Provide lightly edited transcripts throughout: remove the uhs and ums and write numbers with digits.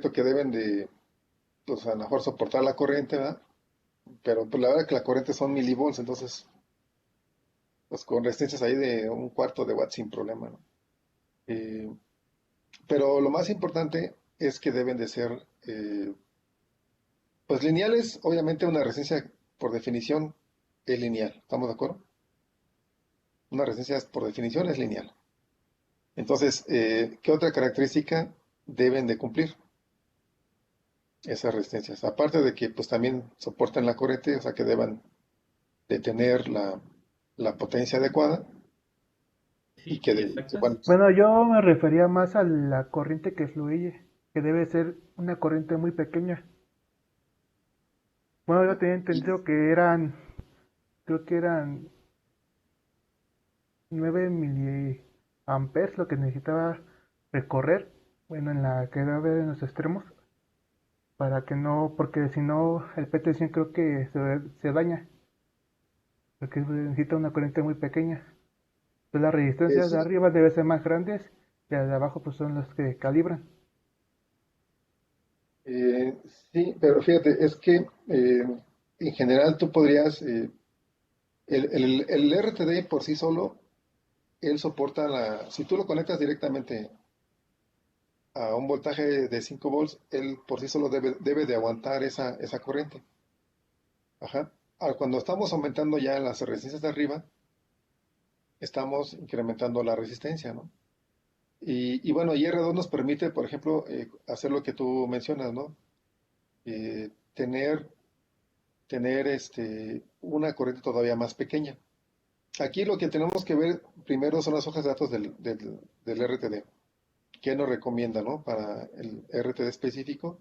correcto que deben de, pues a lo mejor soportar la corriente, ¿verdad? Pero pues la verdad que la corriente son milivolts, entonces, pues con resistencias ahí de un cuarto de watt sin problema, ¿no? Eh, pero lo más importante es que deben de ser, pues lineales, obviamente una resistencia por definición es lineal, ¿estamos de acuerdo? Una resistencia por definición es lineal. Entonces, ¿qué otra característica deben de cumplir esas resistencias? Aparte de que pues también soporten la corriente, o sea que deban de tener la potencia adecuada y Sí, sí, que, exacto. bueno, Bueno, yo me refería más a la corriente que fluye, que debe ser una corriente muy pequeña. Bueno, yo tenía y, entendido que eran, creo que eran 9 miliamperes lo que necesitaba recorrer, bueno, en la que debe haber en los extremos, para que no, porque si no el PT100 creo que se daña, porque necesita una corriente muy pequeña. Entonces las resistencias de sí, arriba deben ser más grandes y las de abajo pues son las que calibran. eh, sí, pero fíjate, es que en general tú podrías, el RTD por sí solo, él soporta si tú lo conectas directamente a un voltaje de 5 volts, él por sí solo debe de aguantar esa corriente. Ajá. Cuando estamos aumentando ya las resistencias de arriba, estamos incrementando la resistencia, ¿no? Y bueno, y R2 nos permite, por ejemplo, hacer lo que tú mencionas, ¿no? Tener, una corriente todavía más pequeña. Aquí lo que tenemos que ver primero son las hojas de datos del RTD. ¿Qué nos recomienda, no? Para el RTD específico,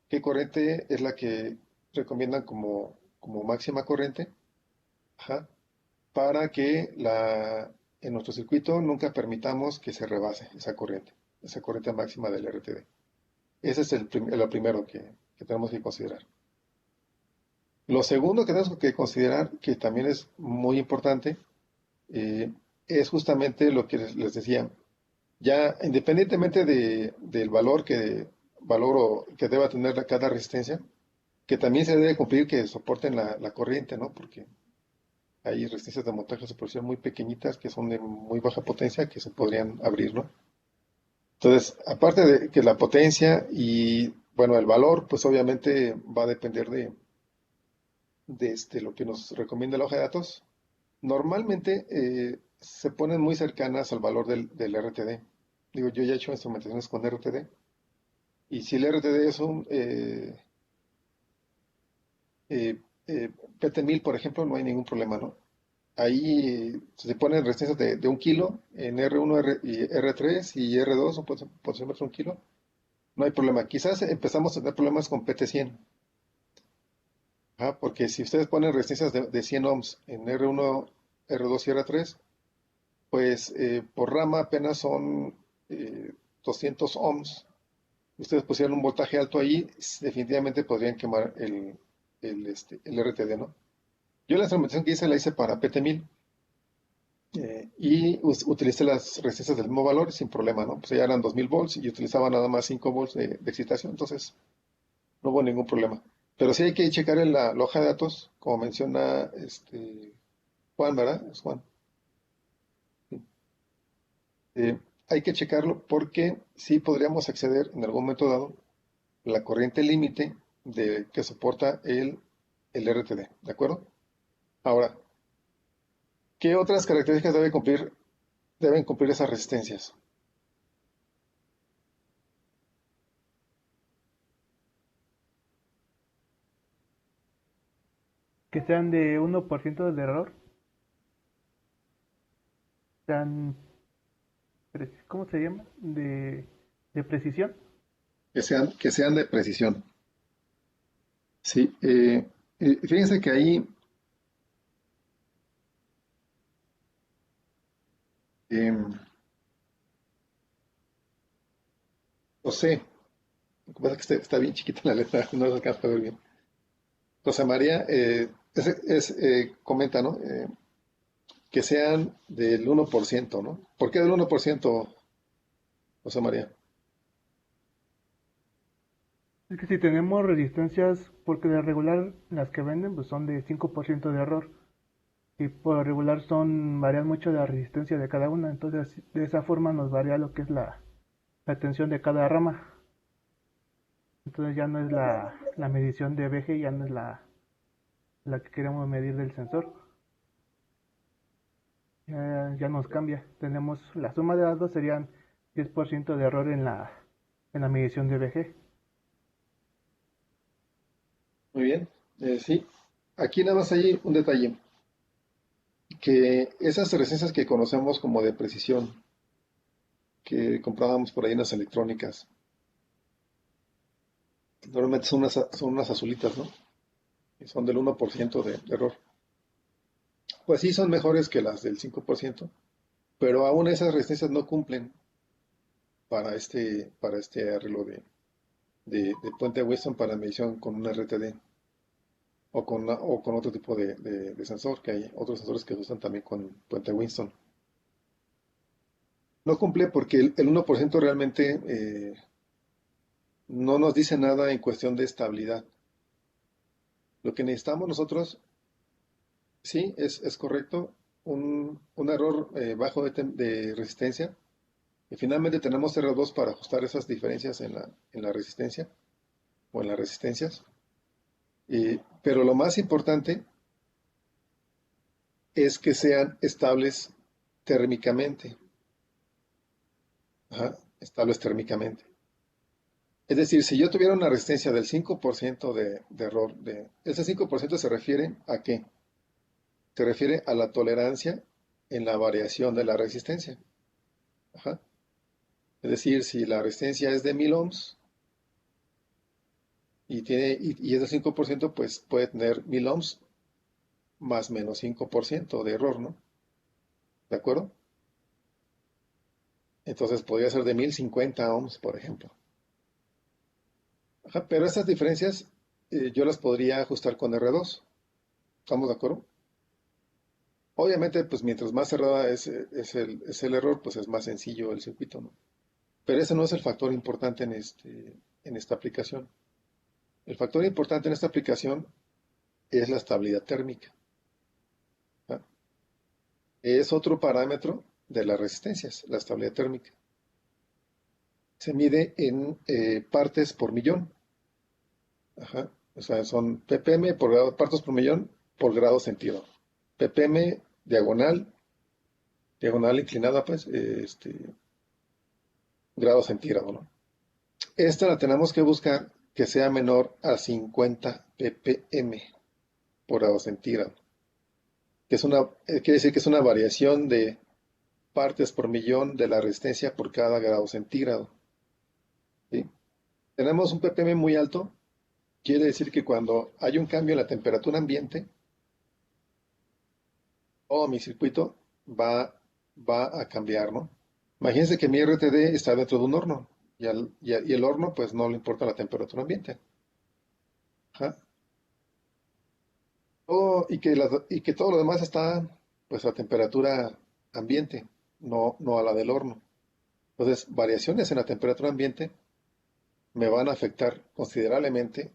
¿qué corriente es la que recomiendan como máxima corriente? Ajá. Para que en nuestro circuito nunca permitamos que se rebase esa corriente máxima del RTD. Ese es lo primero que tenemos que considerar. Lo segundo que tenemos que considerar, que también es muy importante, eh, es justamente lo que les decía. Ya independientemente del valor que deba tener cada resistencia, que también se debe cumplir que soporten la corriente, ¿no? Porque hay resistencias de montaje de superposición muy pequeñitas que son de muy baja potencia que se podrían abrir, ¿no? Entonces, aparte de que la potencia y, bueno, el valor, pues obviamente va a depender de lo que nos recomienda la hoja de datos. Normalmente se ponen muy cercanas al valor del RTD. Digo, yo ya he hecho instrumentaciones con RTD y si el RTD es un eh, PT1000, por ejemplo, no hay ningún problema, ¿no? Ahí se ponen resistencias de 1 kilo en R1 y R3 y R2, un potenciómetro 1 kilo. No hay problema. Quizás empezamos a tener problemas con PT100. Porque si ustedes ponen resistencias de 100 ohms en R1, R2 y R3, pues por rama apenas son 200 ohms. Ustedes pusieran un voltaje alto ahí, definitivamente podrían quemar el RTD, ¿no? Yo la instrumentación que hice la hice para PT1000 y utilicé las resistencias del mismo valor sin problema, ¿no? Pues ya eran 2000 volts y utilizaba nada más 5 volts de excitación, entonces no hubo ningún problema. Pero sí hay que checar en la hoja de datos, como menciona Juan, ¿verdad? Es Juan. Sí. Eh, Hay que checarlo porque sí podríamos acceder en algún momento dado a la corriente límite que soporta el RTD, ¿de acuerdo? Ahora, ¿qué otras características deben cumplir esas resistencias? Que sean de 1% de error, sean, ¿cómo se llama? De precisión. Que sean de precisión. Sí, fíjense que ahí, em, José, lo que pasa es que está bien chiquita la letra, no se alcanza a ver bien. José María comenta, ¿no? Que sean del 1%, ¿no? ¿Por qué del 1%, José María? Es que si tenemos resistencias, porque de regular las que venden pues son de 5% de error. Y por lo regular varían mucho la resistencia de cada una. Entonces de esa forma nos varía lo que es la tensión de cada rama. Entonces ya no es la medición de VG, ya no es la que queremos medir del sensor. Ya nos cambia. Tenemos la suma de las dos serían 10% de error en la medición de VG. Muy bien. Sí, aquí nada más hay un detalle, que esas resistencias que conocemos como de precisión, que comprábamos por ahí en las electrónicas, normalmente son unas azulitas, ¿no? Y son del 1% de error. Pues sí, son mejores que las del 5%, pero aún esas resistencias no cumplen para este arreglo de puente Weston para medición con un RTD o con otro tipo de sensor, que hay otros sensores que se usan también con puente Winston. No cumple porque el 1% realmente no nos dice nada en cuestión de estabilidad. Lo que necesitamos nosotros, sí, es correcto, un error bajo de resistencia. Y finalmente tenemos R2 para ajustar esas diferencias en la resistencia o en las resistencias. Pero lo más importante es que sean estables térmicamente. Ajá, estables térmicamente. Es decir, si yo tuviera una resistencia del 5% de error, ese 5% se refiere a qué? Se refiere a la tolerancia en la variación de la resistencia. Ajá. Es decir, si la resistencia es de 1000 ohms y es del 5%, pues puede tener 1000 ohms más menos 5% de error, ¿no? ¿De acuerdo? Entonces podría ser de 1050 ohms, por ejemplo. Ajá, pero estas diferencias yo las podría ajustar con R2. ¿Estamos de acuerdo? Obviamente, pues mientras más cerrada es el error, pues es más sencillo el circuito, ¿no? Pero ese no es el factor importante en esta aplicación. El factor importante en esta aplicación es la estabilidad térmica. ¿Ah? Es otro parámetro de las resistencias, la estabilidad térmica. Se mide en partes por millón. Ajá. O sea, son ppm por grado, partes por millón por grado centígrado. ppm diagonal, diagonal inclinada, pues, grado centígrado, ¿no? Esta la tenemos que buscar que sea menor a 50 ppm por grado centígrado. Que quiere decir que es una variación de partes por millón de la resistencia por cada grado centígrado. ¿Sí? Tenemos un ppm muy alto, quiere decir que cuando hay un cambio en la temperatura ambiente, todo mi circuito va a cambiar, ¿no? Imagínense que mi RTD está dentro de un horno y el horno pues no le importa la temperatura ambiente. Ajá. Y que todo lo demás está pues a temperatura ambiente, no a la del horno. Entonces, variaciones en la temperatura ambiente me van a afectar considerablemente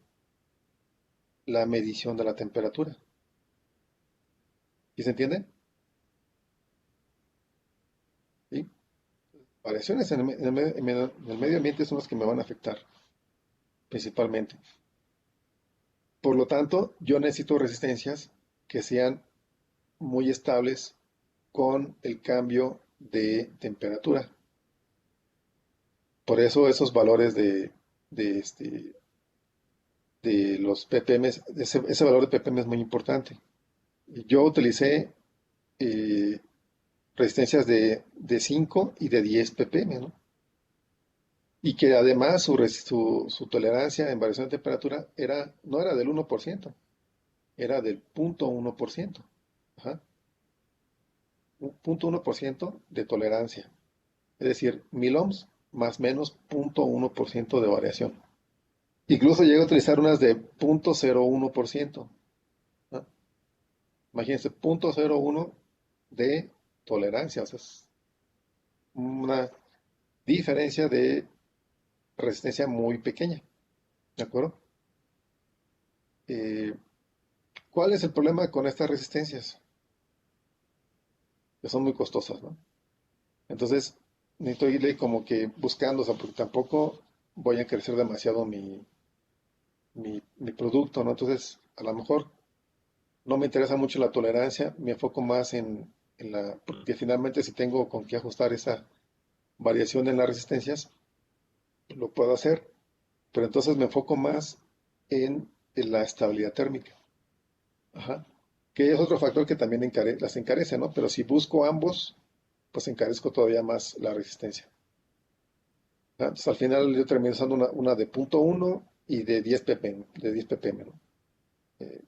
la medición de la temperatura. ¿Sí se entiende? ¿Sí? Variaciones en el medio ambiente son las que me van a afectar principalmente. Por lo tanto, yo necesito resistencias que sean muy estables con el cambio de temperatura. Por eso esos valores de, este, de los ppm, ese valor de ppm es muy importante. Yo utilicé eh, resistencias de 5 y de 10 ppm, ¿no? Y que además su tolerancia en variación de temperatura no era del 1%, era del 0.1%. Ajá. Un 0.1% de tolerancia. Es decir, 1000 ohms más menos 0.1% de variación. Incluso llegué a utilizar unas de 0.01%. ¿No? Imagínense, 0.01 de tolerancia. O sea, es una diferencia de resistencia muy pequeña. ¿de acuerdo? Eh, ¿Cuál es el problema con estas resistencias? Que son muy costosas, ¿no? Entonces, necesito irle como que buscando, o sea, porque tampoco voy a crecer demasiado mi producto, ¿no? Entonces, a lo mejor no me interesa mucho la tolerancia, me enfoco más en la, porque finalmente si tengo con qué ajustar esa variación en las resistencias, lo puedo hacer, pero entonces me enfoco más en la estabilidad térmica. Ajá. Que es otro factor que también las encarece, ¿no? Pero si busco ambos, pues encarezco todavía más la resistencia. ¿Ah? Entonces al final yo termino usando una de punto uno y de 10 ppm, de 10 ppm, ¿no? Eh,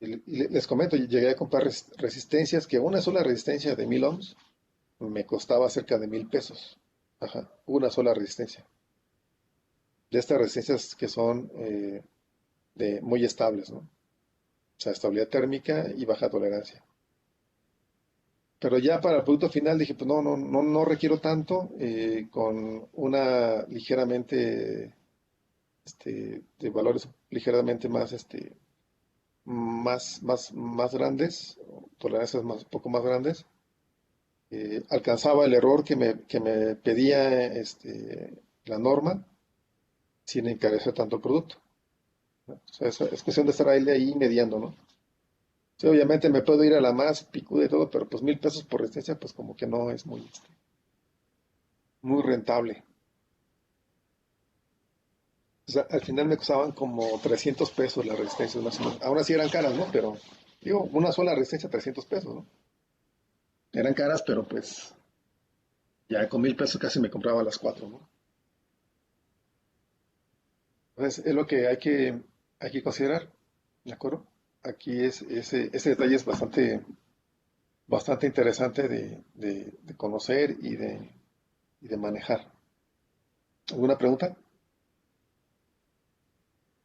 y les comento, llegué a comprar resistencias que una sola resistencia de 1000 ohms me costaba cerca de 1000 pesos. Ajá, una sola resistencia. De estas resistencias que son muy estables, ¿no? O sea, estabilidad térmica y baja tolerancia. Pero ya para el producto final dije, pues no requiero tanto, con una ligeramente, de valores ligeramente más, más grandes, tolerancias un poco más grandes, alcanzaba el error que me pedía, la norma sin encarecer tanto el producto, ¿no? O sea, es cuestión de estar ahí mediando, ¿no? Sí, obviamente me puedo ir a la más picuda y todo, pero pues 1000 pesos por resistencia, pues como que no es muy rentable. O sea, al final me costaban como 300 pesos las resistencias más o menos. Aún así eran caras, ¿no? Pero, digo, una sola resistencia, 300 pesos, ¿no? Eran caras, pero pues ya con 1000 pesos casi me compraba las cuatro, ¿no? Entonces, es lo que hay que considerar, ¿de acuerdo? Aquí ese detalle es bastante interesante de conocer y de manejar. ¿Alguna pregunta?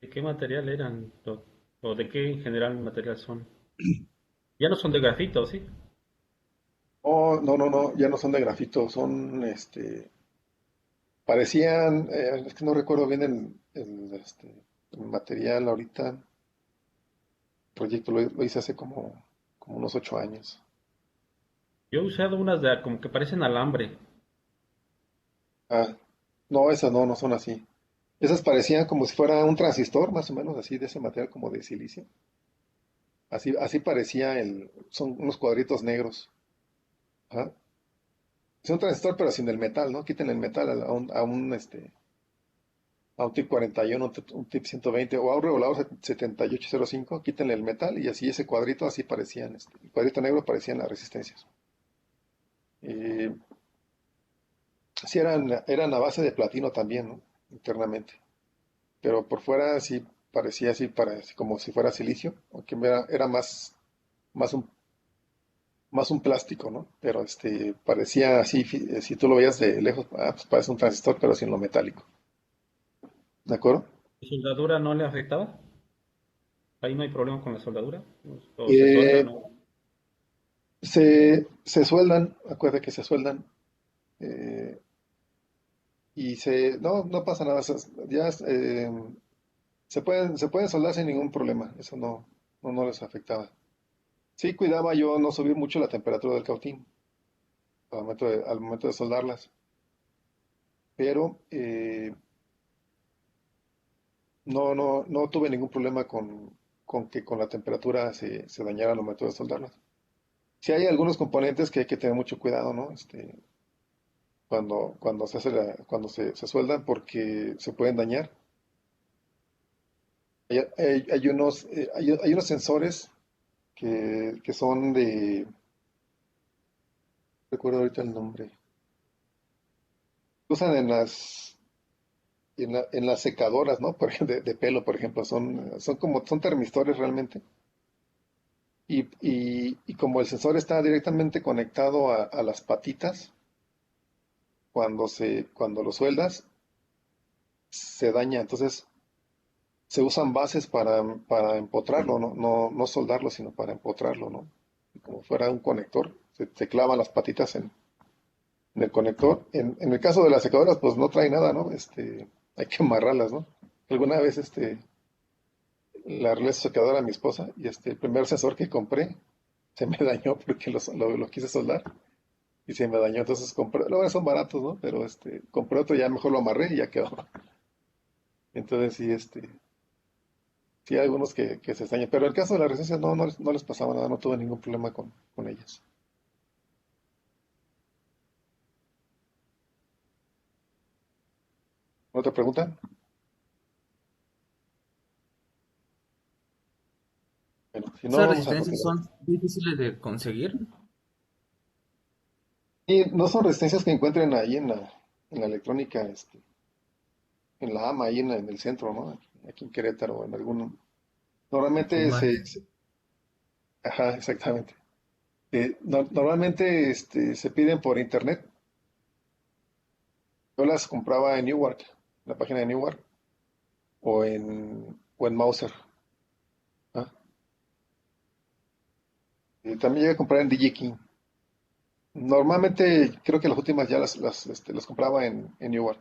¿De qué material eran? ¿O de qué en general material son? Ya no son de grafito, ¿sí? Oh, no, ya no son de grafito, son, parecían, es que no recuerdo bien el material ahorita. El proyecto lo hice hace como unos 8 años. Yo he usado unas de como que parecen alambre. Ah, no, esas no son así. Esas parecían como si fuera un transistor, más o menos así, de ese material como de silicio. Así parecía son unos cuadritos negros. Ajá. Es un transistor, pero sin el metal, ¿no? Quiten el metal a un TIP 41, un TIP 120 o a un regulador 7805, quítenle el metal y así ese cuadrito, así parecían, el cuadrito negro parecían las resistencias. Eh, sí eran a base de platino también, ¿no? Internamente, pero por fuera sí parecía así como si fuera silicio, aunque era más un, más un plástico, ¿no? Pero parecía así, si tú lo veías de lejos, pues parece un transistor, pero sin lo metálico. ¿De acuerdo? ¿La soldadura no le afectaba? Ahí no hay problema con la soldadura. O se suelda, Eh, ¿no? se sueldan, acuérdate que se sueldan. eh, no pasa nada, ya se pueden soldar sin ningún problema, eso no les afectaba. Sí, cuidaba yo no subir mucho la temperatura del cautín al momento de soldarlas, pero no tuve ningún problema con que con la temperatura se dañara al momento de soldarlas. Sí hay algunos componentes que hay que tener mucho cuidado, ¿no? Cuando se sueldan porque se pueden dañar. Hay unos sensores que son recuerdo ahorita el nombre, usan en las secadoras, ¿no? Por ejemplo, de pelo, por ejemplo, son termistores realmente. Y como el sensor está directamente conectado a las patitas, cuando lo sueldas, se daña. Entonces, se usan bases para empotrarlo, no soldarlo, sino para empotrarlo, ¿no? Como fuera un conector, se clavan las patitas en el conector. En el caso de las secadoras, pues no trae nada, ¿no? hay que amarrarlas, ¿no? Alguna vez le arreglé su secadora a mi esposa y el primer sensor que compré se me dañó porque lo quise soldar y se me dañó. Entonces compré, luego son baratos, ¿no? Pero compré otro, ya mejor lo amarré y ya quedó. Entonces sí, sí hay algunos que se extrañan. Pero el caso de las resistencias no les pasaba nada, no tuve ningún problema con ellas. ¿Otra pregunta? Bueno, si no, ¿Esas vamos a resistencias continuar. son difíciles de conseguir? Y no son resistencias que encuentren ahí en la electrónica, en la AMA, ahí en el centro, ¿no? Aquí en Querétaro, en algún... Normalmente Comal. ajá, exactamente. Normalmente se piden por internet. Yo las compraba en Newark, en la página de Newark, o en Mauser. ¿Ah? Y también llegué a comprar en DigiKey. Normalmente creo que las últimas ya las compraba en Newark.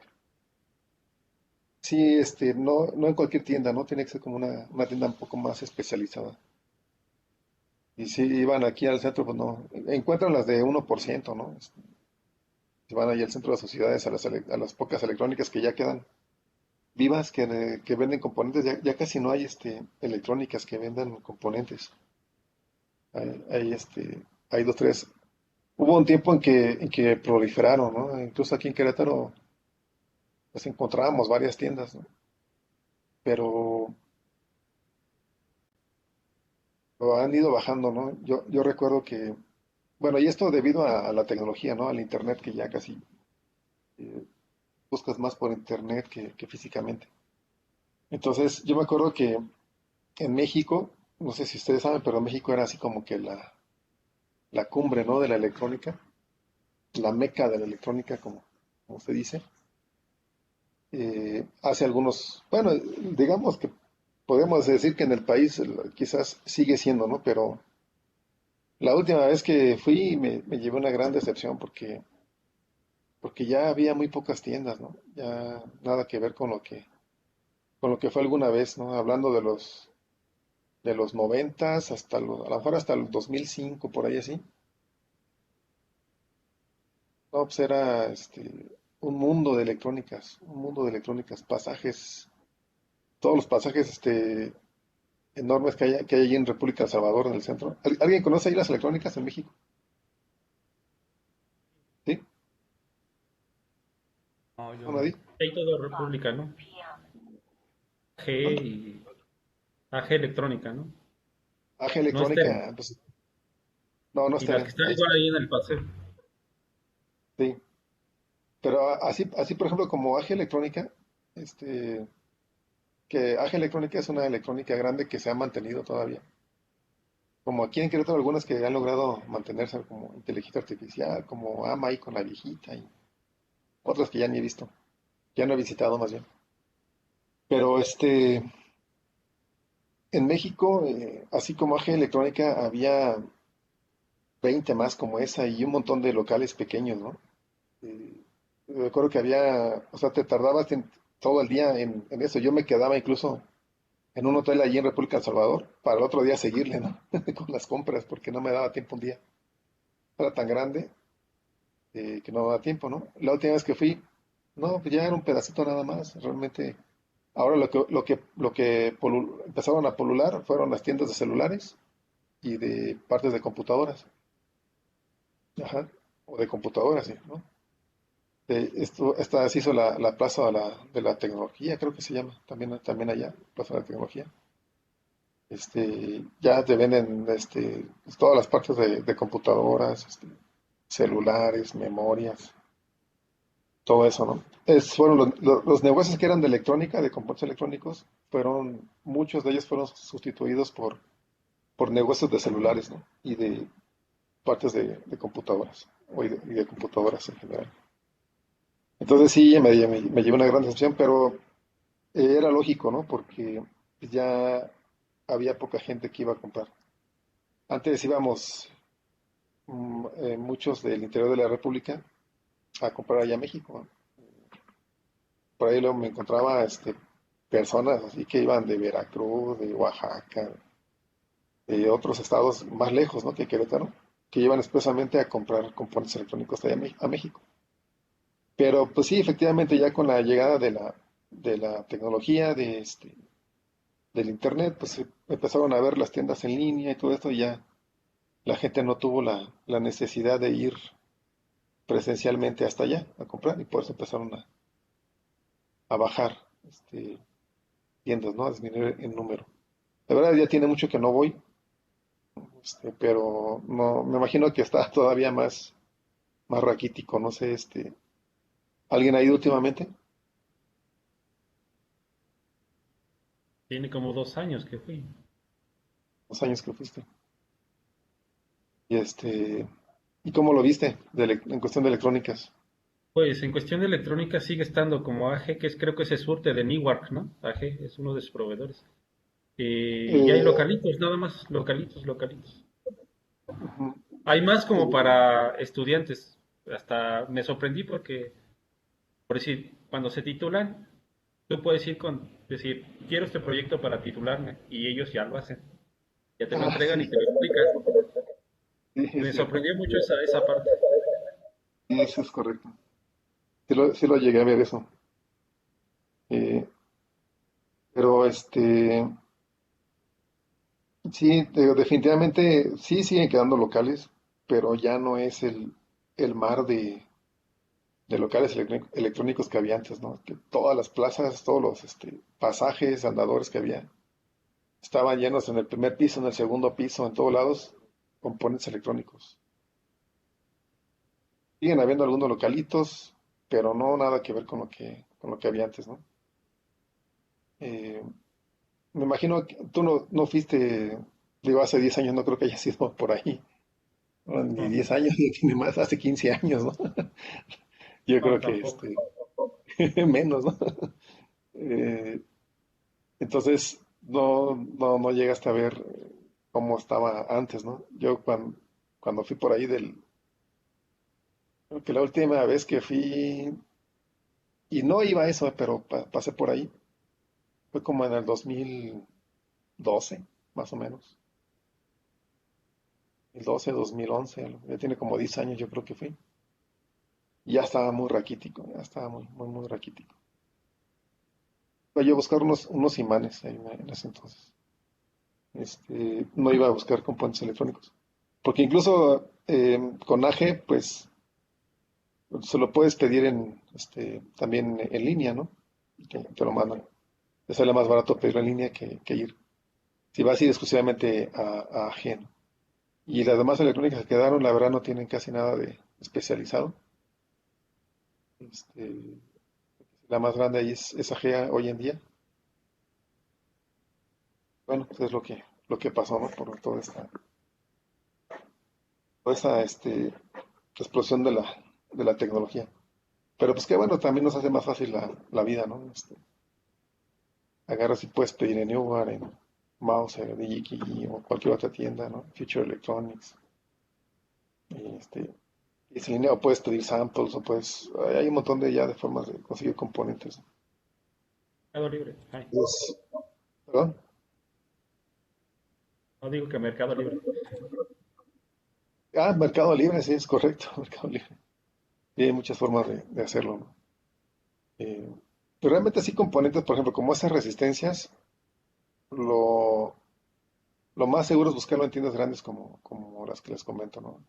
Sí, no en cualquier tienda, ¿no? Tiene que ser como una tienda un poco más especializada. Y si iban aquí al centro, pues no. Encuentran las de 1%, ¿no? Si van ahí al centro de las sociedades, a las pocas electrónicas que ya quedan vivas, que venden componentes, ya casi no hay electrónicas que vendan componentes. Hay dos, tres. Hubo un tiempo en que proliferaron, ¿no? Incluso aquí en Querétaro, pues encontrábamos varias tiendas, ¿no? Pero lo han ido bajando, ¿no? Yo recuerdo que, bueno, y esto debido a la tecnología, ¿no? Al internet, que ya casi eh, buscas más por internet que físicamente. Entonces, yo me acuerdo que en México, no sé si ustedes saben, pero México era así como que la cumbre, ¿no? De la electrónica, la meca de la electrónica, como se dice. Hace algunos, bueno, digamos que podemos decir que en el país quizás sigue siendo, ¿no? Pero la última vez que fui me llevé una gran decepción porque ya había muy pocas tiendas, ¿no? Ya nada que ver con lo que fue alguna vez, ¿no? Hablando de los noventas a lo mejor hasta el 2005, por ahí así. No, pues era un mundo de electrónicas, pasajes, todos los pasajes enormes que hay allí en República de El Salvador, en el centro. ¿Alguien conoce ahí las electrónicas en México? ¿Sí? No, yo ¿No, no. nadie? Hay todo República, ¿no? AG ¿Mande? y AG Electrónica, ¿no? AG No Steren. Electrónica, pues, no, no Y la están que en, está ahí, igual ahí en el paseo. sí. Pero así por ejemplo, como AG Electrónica, este, que AG Electrónica es una electrónica grande que se ha mantenido todavía. Como aquí en Querétaro, algunas que han logrado mantenerse como inteligencia artificial, como AMA ahí con la viejita, y otras que ya ni he visto, ya no he visitado más bien. Pero en México, así como AG Electrónica, había 20 más como esa y un montón de locales pequeños, ¿no? Eh, Recuerdo que había, o sea, te tardabas todo el día en eso. Yo me quedaba incluso en un hotel allí en República de El Salvador para el otro día seguirle, ¿no? Con las compras, porque no me daba tiempo un día. Era tan grande que no me daba tiempo, ¿no? La última vez que fui, no, pues ya era un pedacito nada más. Realmente, ahora lo que empezaron a polular fueron las tiendas de celulares y de partes de computadoras. Ajá. O de computadoras, sí, ¿no? Esta se hizo la Plaza de la Tecnología, creo que se llama, también allá, Plaza de la Tecnología. Ya te venden pues, todas las partes de computadoras, celulares, memorias, todo eso, ¿no? Fueron los negocios que eran de electrónica, de componentes electrónicos, muchos de ellos fueron sustituidos por negocios de celulares, ¿no? Y de partes de computadoras, y de computadoras en general. Entonces sí, me llevé una gran decepción, pero era lógico, ¿no? Porque ya había poca gente que iba a comprar. Antes íbamos muchos del interior de la República a comprar allá a México, ¿no? por ahí luego me encontraba personas así que iban de Veracruz, de Oaxaca, de otros estados más lejos, ¿no? Que Querétaro, que iban expresamente a comprar componentes electrónicos allá a México. Pero pues sí, efectivamente ya con la llegada de la tecnología, del internet, pues empezaron a ver las tiendas en línea y todo esto y ya la gente no tuvo la necesidad de ir presencialmente hasta allá a comprar y por eso empezaron a bajar tiendas, ¿no? A disminuir en número. La verdad ya tiene mucho que no voy, pero no, me imagino que está todavía más raquítico, no sé, ¿alguien ha ido últimamente? Tiene como 2 años que fui. Los años que fuiste. Y ¿y cómo lo viste en cuestión de electrónicas? Pues en cuestión de electrónica sigue estando como AG, que es creo que se surte de Newark, ¿no? AG es uno de sus proveedores. Y hay Eh, localitos, nada más, localitos, localitos. ujú, Hay más como eh, para estudiantes. Hasta me sorprendí porque, por decir, cuando se titulan, tú puedes ir con, decir, quiero este proyecto para titularme, y ellos ya lo hacen. Ya te lo entregan y sí, te lo explicas. sí, es Me cierto. sorprendió mucho esa parte. Sí, eso es correcto. Sí lo llegué a ver eso. Eh, pero sí, definitivamente sí siguen quedando locales, pero ya no es el mar de locales electrónicos que había antes, ¿no? Que todas las plazas, todos los pasajes, andadores que había, estaban llenos en el primer piso, en el segundo piso, en todos lados, componentes electrónicos. Siguen habiendo algunos localitos, pero no nada que ver con lo que había antes, ¿no? Eh, Me imagino que tú no fuiste, digo, hace 10 años, no creo que haya sido por ahí. No, ni No, 10 años, ya tiene más, hace 15 años, ¿no? Yo no, creo que tampoco. menos, ¿no? Eh, entonces, no llegaste a ver cómo estaba antes, ¿no? Yo cuando fui por ahí creo que la última vez que fui, y no iba a eso, pero pasé por ahí, fue como en el 2012, más o menos. 2012, 2011, ya tiene como 10 años yo creo que fui. Y ya estaba muy raquítico, ya estaba muy, muy, muy raquítico. Iba yo a buscar unos imanes ahí en ese entonces. No iba a buscar componentes electrónicos. Porque incluso con AG, pues se lo puedes pedir también en línea, ¿no? Y te lo mandan. Te sale más barato pedirlo en línea que ir. Si vas a ir exclusivamente a AG, ¿no? Y las demás electrónicas que quedaron, la verdad, no tienen casi nada de especializado. Este, la más grande ahí es AG hoy en día. Bueno, pues es lo que pasó, ¿no? Por toda esta explosión de la tecnología. Pero pues qué bueno, también nos hace más fácil la vida, ¿no? Agarras y puedes pedir en Newark, en Mouser, DigiKey o cualquier otra tienda, ¿no? Future Electronics. Y es en línea o puedes pedir samples o hay un montón de formas de conseguir componentes, ¿no? Mercado Libre. Ay, ¿Perdón? no digo que Mercado Libre. Ah, Mercado Libre, sí, es correcto, Mercado Libre. Y hay muchas formas de hacerlo, ¿no? Eh, pero realmente sí componentes, por ejemplo, como esas resistencias, lo, lo más seguro es buscarlo en tiendas grandes como las que les comento, ¿no?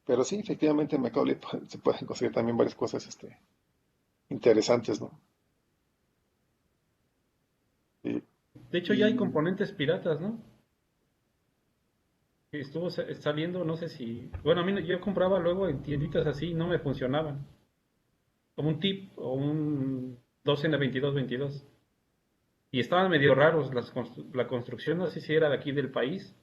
Pero sí, efectivamente en Mercado Libre se pueden conseguir también varias cosas interesantes, ¿no? Y, De hecho, ya hay y, componentes piratas, ¿no? Que estuvo saliendo, no sé si. Bueno, a mí yo compraba luego en tienditas así y no me funcionaban. Como un tip o un 12N2222. Y estaban medio raros la construcción, no sé si era de aquí del país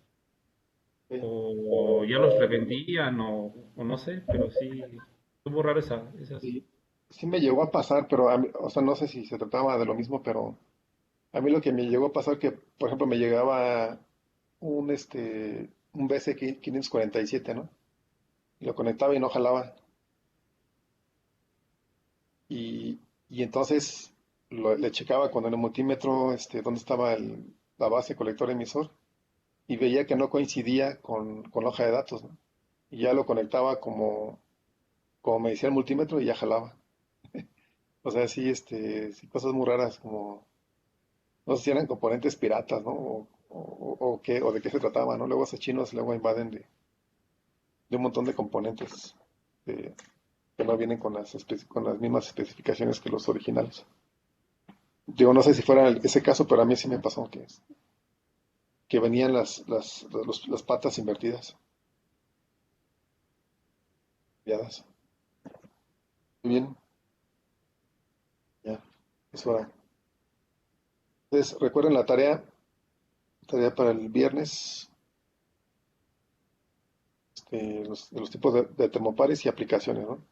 o ya los revendían o no sé, pero sí estuvo raro esas. y sí me llegó a pasar, pero o sea, no sé si se trataba de lo mismo, pero a mí lo que me llegó a pasar que, por ejemplo, me llegaba un BC 547, ¿no? Y lo conectaba y no jalaba. y entonces le checaba con el multímetro dónde estaba la base colector emisor y veía que no coincidía con la hoja de datos, ¿no? Y ya lo conectaba como me decía el multímetro y ya jalaba. O sea, sí, sí, cosas muy raras como, no sé si eran componentes piratas, ¿no? O de qué se trataba, ¿no? Luego esos chinos luego invaden de un montón de componentes eh, que no vienen con las mismas especificaciones que los originales. Digo, no sé si fuera ese caso, pero a mí sí me pasó que venían las patas invertidas. Enviadas. Muy bien, ya, es hora. Entonces, recuerden la tarea para el viernes, de los tipos de termopares y aplicaciones, ¿no?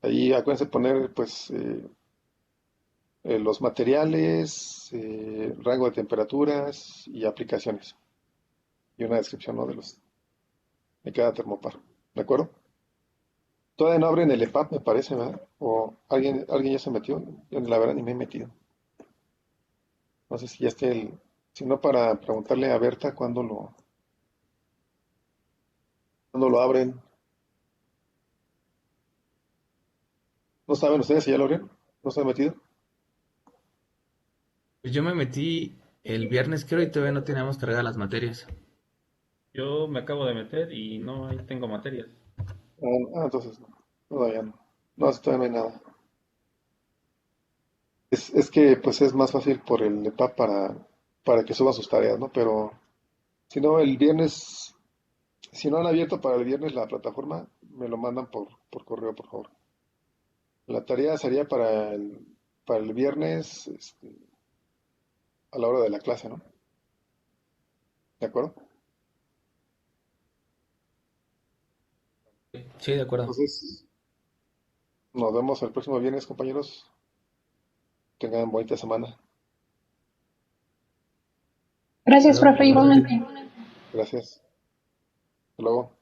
Ahí acuérdense poner, pues, los materiales, rango de temperaturas y aplicaciones. Y una descripción, ¿no? De cada termopar. ¿De acuerdo? Todavía no abren el EPUB, me parece, ¿verdad? O alguien ya se metió. Yo la verdad ni me he metido. No sé si ya esté si no, para preguntarle a Berta cuándo lo abren. ¿No saben ustedes si ya lo abrieron? ¿No se han metido? Pues yo me metí el viernes, creo, y todavía no teníamos cargadas las materias. Yo me acabo de meter y no, ahí tengo materias. Entonces no. Todavía no. No, todavía no hay nada. Es que pues es más fácil por el EPUB para que suban sus tareas, ¿no? Pero si no, el viernes, si no han abierto para el viernes la plataforma, me lo mandan por correo, por favor. La tarea sería para el viernes, a la hora de la clase, ¿no? ¿De acuerdo? Sí, de acuerdo. Entonces, nos vemos el próximo viernes, compañeros. Tengan bonita semana. Gracias, Claro, profe, igualmente. igualmente. Gracias. Hasta luego.